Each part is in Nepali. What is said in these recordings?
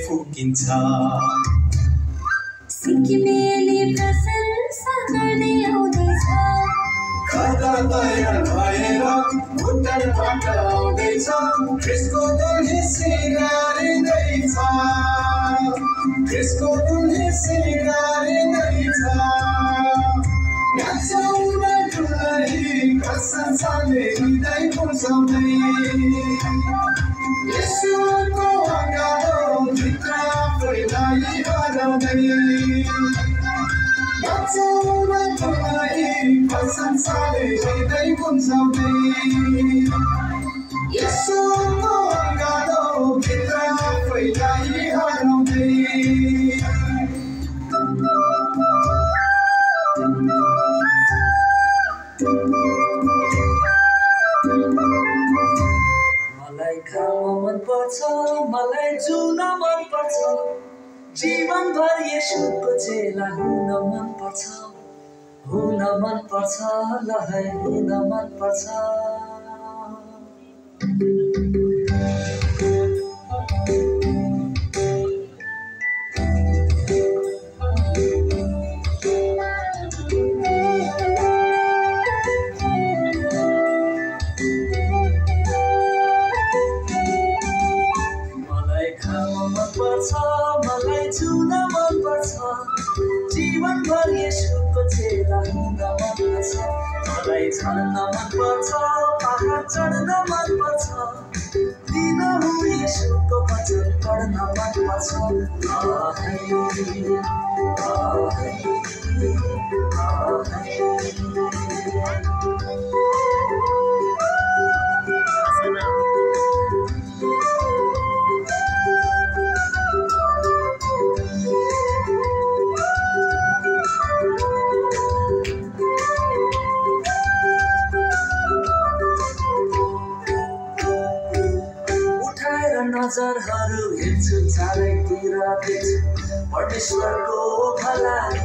फुकिन्छ सिक्किमेली प्रशंसा गर्दै आउँदैछ खदा तयार भएर भुटानबाट आउँदैछ ख्रिस्टको दुल्ही सिँगारिँदैछ ख्रिस्टको दुल्ही सिँगारिँदैछ नाचौँ न दुल्ही प्रशंसाले हृदय पुर्छाउँदै येशूको अगाडो भित्र आफैलाई हराउँदै नाचौँ न दुल्ही प्रशंसाले हृदय पुर्छाउँदै येशूको अगाडो भित्र आफैलाई हराउँदै मलाई खान मन पर्छ मलाई जुन मन पर्छ जीवनभर येशूको चेला हुन मन पर्छ ल है हुन मन पर्छ मलाई जुन मन पर्छ जीवनभर येशूको चेला हुन मन पर्छ मलाई झर्न मन पर्छ पहाड चढ्न मन पर्छ दिनहुँ येशूको वचन पढ्न मन पर्छ नजरहरू हेर्छु चारैतिर देख्छु परमेश्वरको भलाई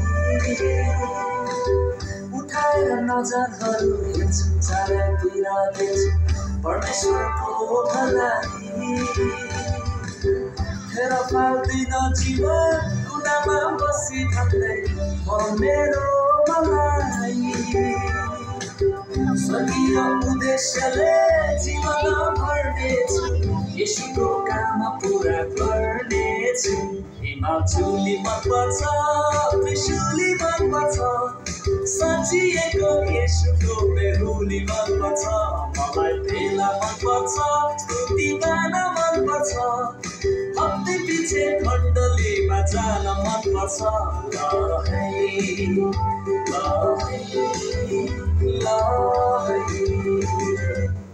उठाएर नजरहरू हेर्छु चारैतिर देख्छु परमेश्वरको भलाई फेर पाउँदिन जीवन कुनामा बसी भन्दै म मेरो मलाई स्वर्गीय उद्देश्यले जीवन भर्नेछु येशूको काम पुरा गर्नेछु हिमाल चुली मन पर्छ त्रिशुली मन पर्छ साँचिएको येशूको बेहुली मन पर्छ मलाई भेला मन पर्छ स्तुति गान मन पर्छ हप्ते पछि मण्डलीमा जान मन पर्छ ल है